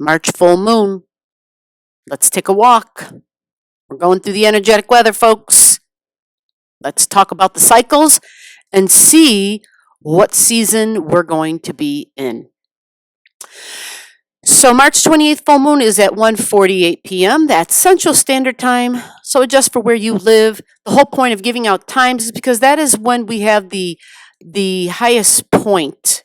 March full moon. Let's take a walk. We're going through the energetic weather, folks. Let's talk about the cycles and see what season we're going to be in. So March 28th full moon is at 1:48 p.m. That's Central Standard Time. So adjust for where you live. The whole point of giving out times is because that is when we have the highest point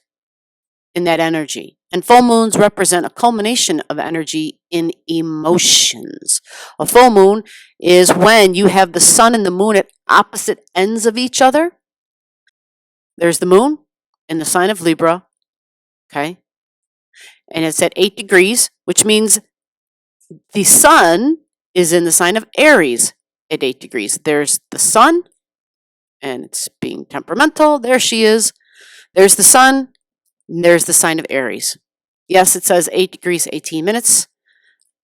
in that energy. And full moons represent a culmination of energy in emotions. A full moon is when you have the sun and the moon at opposite ends of each other. There's the moon in the sign of Libra, okay? And it's at 8 degrees, which means the sun is in the sign of Aries at 8 degrees. There's the sun, and it's being temperamental. There she is. There's the sun, and there's the sign of Aries. Yes, it says 8 degrees, 18 minutes.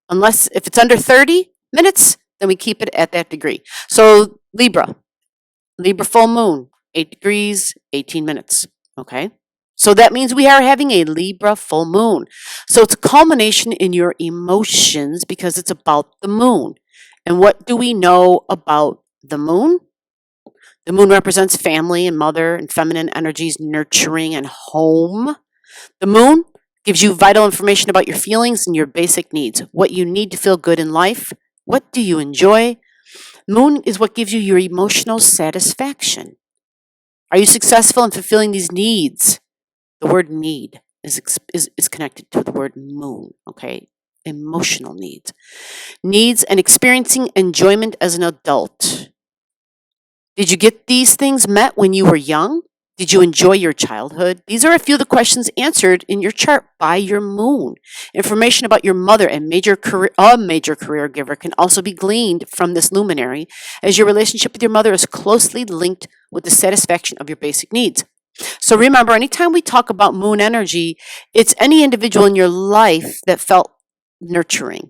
Unless, if it's under 30 minutes, then we keep it at that degree. So Libra full moon, 8 degrees, 18 minutes, okay? So that means we are having a Libra full moon. So it's a culmination in your emotions because it's about the moon. And what do we know about the moon? The moon represents family and mother and feminine energies, nurturing and home. The moon gives you vital information about your feelings and your basic needs, what you need to feel good in life. What do you enjoy? Moon is what gives you your emotional satisfaction. Are you successful in fulfilling these needs? The word need is connected to the word moon, okay? Emotional needs. Needs and experiencing enjoyment as an adult. Did you get these things met when you were young? Did you enjoy your childhood? These are a few of the questions answered in your chart by your moon. Information about your mother and a major career giver can also be gleaned from this luminary, as your relationship with your mother is closely linked with the satisfaction of your basic needs. So remember, anytime we talk about moon energy, it's any individual in your life that felt nurturing,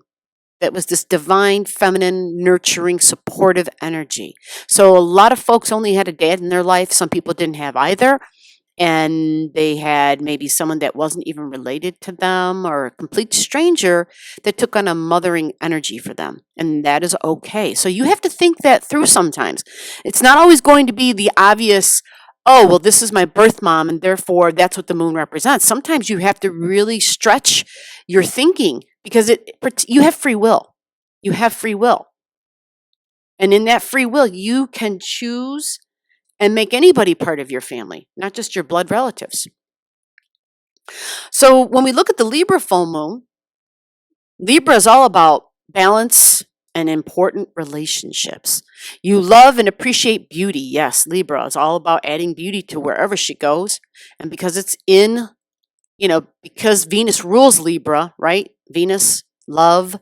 that was this divine, feminine, nurturing, supportive energy. So a lot of folks only had a dad in their life. Some people didn't have either. And they had maybe someone that wasn't even related to them or a complete stranger that took on a mothering energy for them. And that is okay. So you have to think that through sometimes. It's not always going to be the obvious, oh, well, this is my birth mom, and therefore that's what the moon represents. Sometimes you have to really stretch your thinking because you have free will. You have free will. And in that free will, you can choose and make anybody part of your family, not just your blood relatives. So when we look at the Libra full moon, Libra is all about balance and important relationships. You love and appreciate beauty. Yes, Libra is all about adding beauty to wherever she goes. And because it's in, because Venus rules Libra, right? Venus, love,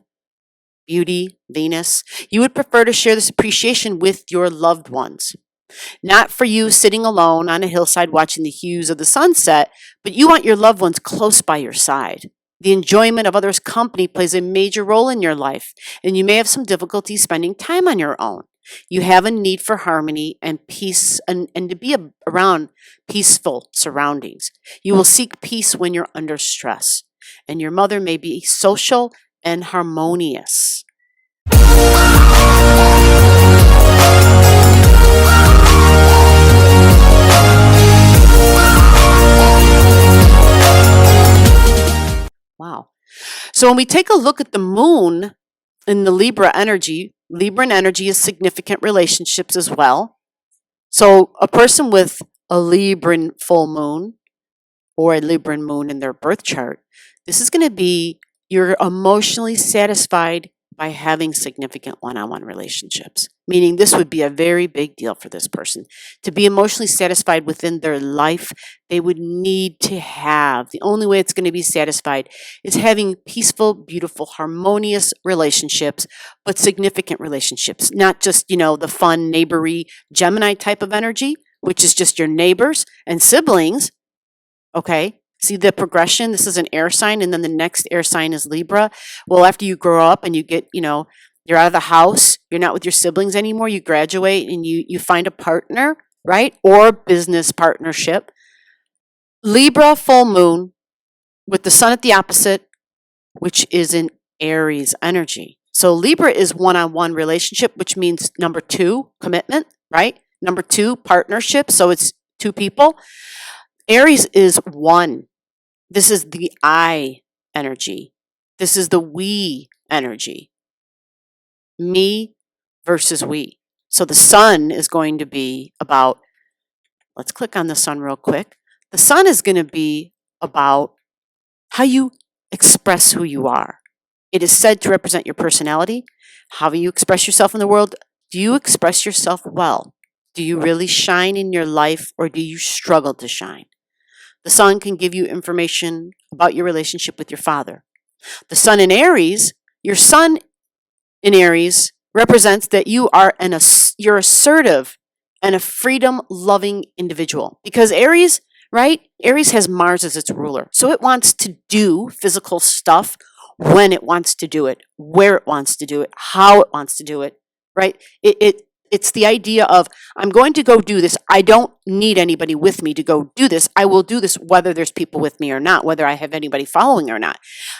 beauty, Venus. You would prefer to share this appreciation with your loved ones. Not for you sitting alone on a hillside watching the hues of the sunset, but you want your loved ones close by your side. The enjoyment of others' company plays a major role in your life, and you may have some difficulty spending time on your own. You have a need for harmony and peace and to be around peaceful surroundings. You will seek peace when you're under stress, and your mother may be social and harmonious. Wow. So when we take a look at the moon in the Libran energy is significant relationships as well. So a person with a Libran full moon or a Libran moon in their birth chart, this is going to be you're emotionally satisfied by having significant one-on-one relationships, meaning this would be a very big deal for this person. To be emotionally satisfied within their life, they would need to have, the only way it's going to be satisfied is having peaceful, beautiful, harmonious relationships, but significant relationships, not just, the fun, neighbory, Gemini type of energy, which is just your neighbors and siblings, okay? See the progression? This is an air sign, and then the next air sign is Libra. Well, after you grow up and you get, you're out of the house, you're not with your siblings anymore, you graduate and you find a partner, right? Or business partnership. Libra full moon with the sun at the opposite which is in Aries energy. So Libra is one-on-one relationship, which means number 2, commitment, right? Number 2, partnership. So it's 2 people. Aries is one. This is the I energy. This is the we energy. Me versus we. So the sun is going to be about, let's click on the sun real quick. The sun is going to be about how you express who you are. It is said to represent your personality, how you express yourself in the world. Do you express yourself well? Do you really shine in your life, or do you struggle to shine? The sun can give you information about your relationship with your father. The sun in Aries, your sun in Aries represents that you are you're assertive and a freedom-loving individual. Because Aries, right? Aries has Mars as its ruler. So it wants to do physical stuff when it wants to do it, where it wants to do it, how it wants to do it, right? It's the idea of, I'm going to go do this. I don't need anybody with me to go do this. I will do this whether there's people with me or not, whether I have anybody following or not.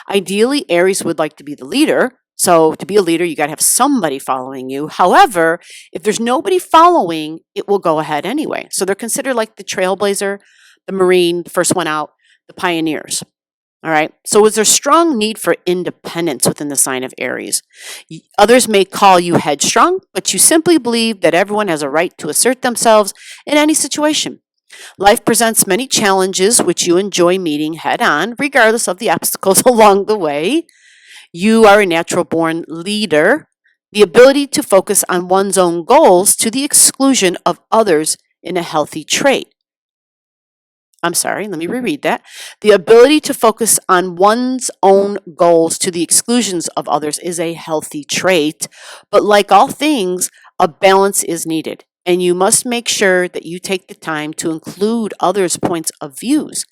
Ideally, Aries would like to be the leader. So to be a leader, you got to have somebody following you. However, if there's nobody following, it will go ahead anyway. So they're considered like the trailblazer, the Marine, the first one out, the pioneers. All right. So is there strong need for independence within the sign of Aries? Others may call you headstrong, but you simply believe that everyone has a right to assert themselves in any situation. Life presents many challenges which you enjoy meeting head on, regardless of the obstacles along the way. You are a natural born leader. The ability to focus on one's own goals to the exclusion of others in a healthy trait. I'm sorry, let me reread that. The ability to focus on one's own goals to the exclusions of others is a healthy trait, but like all things, a balance is needed, and you must make sure that you take the time to include others' points of views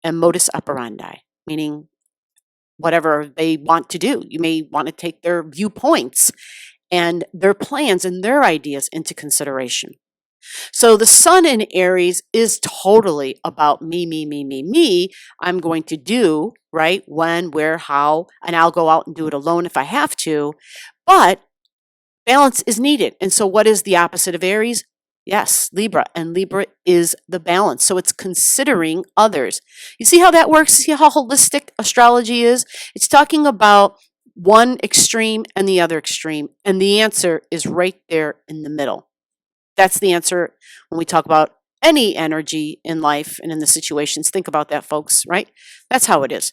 and modus operandi, meaning whatever they want to do. You may want to take their viewpoints and their plans and their ideas into consideration. So the sun in Aries is totally about me, me, me, me, me. I'm going to do, right, when, where, how, and I'll go out and do it alone if I have to. But balance is needed. And so what is the opposite of Aries? Yes, Libra. And Libra is the balance. So it's considering others. You see how that works? See how holistic astrology is? It's talking about one extreme and the other extreme. And the answer is right there in the middle. That's the answer when we talk about any energy in life and in the situations. Think about that, folks, right? That's how it is.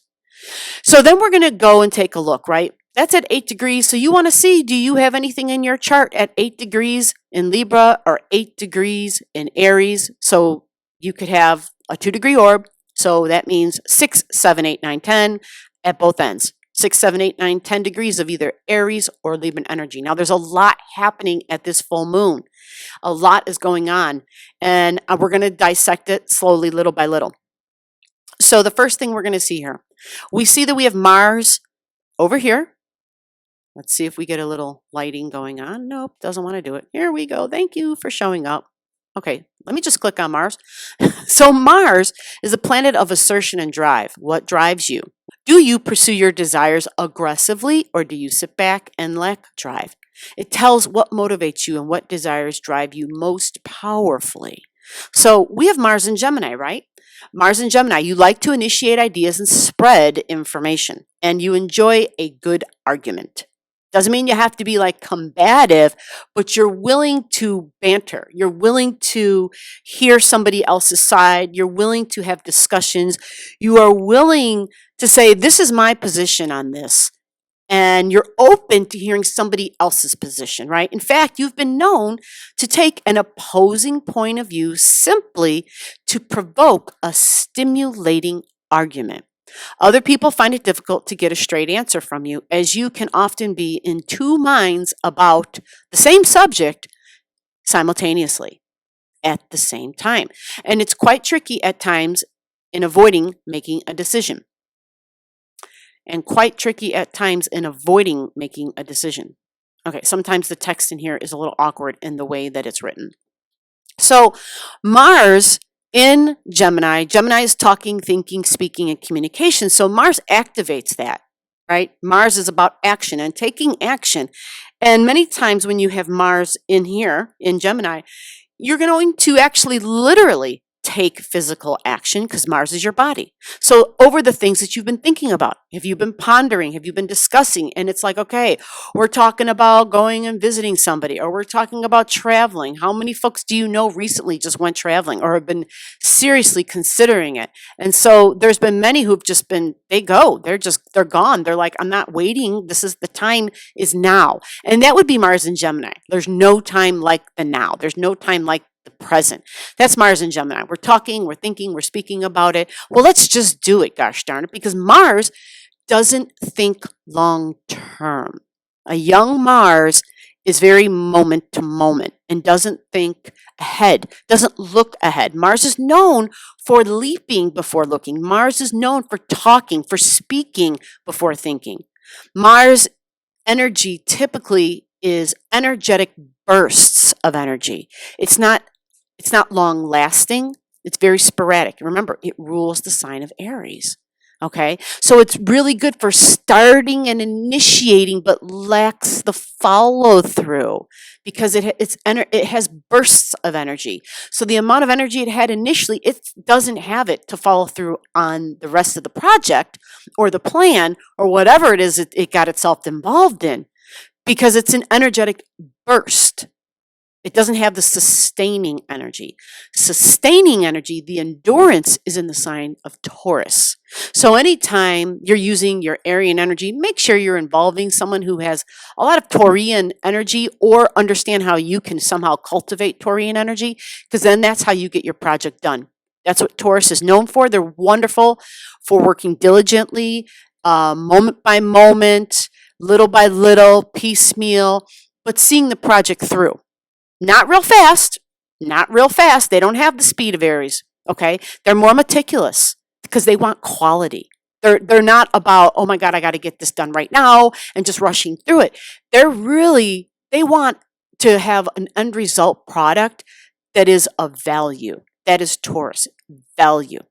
So then we're going to go and take a look, right? That's at 8 degrees. So you want to see, do you have anything in your chart at 8 degrees in Libra or 8 degrees in Aries? So you could have a 2-degree orb. So that means 6, 7, 8, 9, 10 at both ends. 6, 7, 8, 9, 10 degrees of either Aries or Libra energy. Now, there's a lot happening at this full moon. A lot is going on, and we're going to dissect it slowly, little by little. So the first thing we're going to see here, we see that we have Mars over here. Let's see if we get a little lighting going on. Nope, doesn't want to do it. Here we go. Thank you for showing up. Okay, let me just click on Mars. So Mars is a planet of assertion and drive. What drives you? Do you pursue your desires aggressively, or do you sit back and lack drive? It tells what motivates you and what desires drive you most powerfully. So we have Mars in Gemini, right? Mars in Gemini, you like to initiate ideas and spread information, and you enjoy a good argument. Doesn't mean you have to be like combative, but you're willing to banter. You're willing to hear somebody else's side. You're willing to have discussions. You are willing to say, this is my position on this. And you're open to hearing somebody else's position, right? In fact, you've been known to take an opposing point of view simply to provoke a stimulating argument. Other people find it difficult to get a straight answer from you, as you can often be in two minds about the same subject simultaneously at the same time. And it's quite tricky at times in avoiding making a decision. Okay, sometimes the text in here is a little awkward in the way that it's written. So Mars in Gemini, Gemini is talking, thinking, speaking, and communication. So Mars activates that. right? Mars is about action and taking action. And many times when you have Mars in here in Gemini, you're going to actually literally take physical action because Mars is your body. So over the things that you've been thinking about, have you been pondering? Have you been discussing? And it's like, okay, we're talking about going and visiting somebody, or we're talking about traveling. How many folks do you know recently just went traveling or have been seriously considering it? And so there's been many who've just been, they're gone. They're like, I'm not waiting. The time is now. And that would be Mars in Gemini. There's no time like the now. There's no time like the present. That's Mars in Gemini. We're talking, we're thinking, we're speaking about it. Well, let's just do it, gosh darn it, because Mars doesn't think long term. A young Mars is very moment to moment and doesn't think ahead, doesn't look ahead. Mars is known for leaping before looking. Mars is known for talking, for speaking before thinking. Mars energy typically is energetic bursts of energy. It's not long lasting. It's very sporadic. Remember, it rules the sign of Aries. Okay, so it's really good for starting and initiating, but lacks the follow through because it has bursts of energy. So the amount of energy it had initially, it doesn't have it to follow through on the rest of the project or the plan or whatever it is it got itself involved in, because it's an energetic burst. It doesn't have the sustaining energy. Sustaining energy, the endurance, is in the sign of Taurus. So anytime you're using your Aryan energy, make sure you're involving someone who has a lot of Taurian energy, or understand how you can somehow cultivate Taurian energy, because then that's how you get your project done. That's what Taurus is known for. They're wonderful for working diligently, moment by moment, little by little, piecemeal, but seeing the project through. Not real fast. They don't have the speed of Aries, okay? They're more meticulous because they want quality. They're not about, oh my God, I got to get this done right now and just rushing through it. They want to have an end result product that is of value. That is Taurus, value.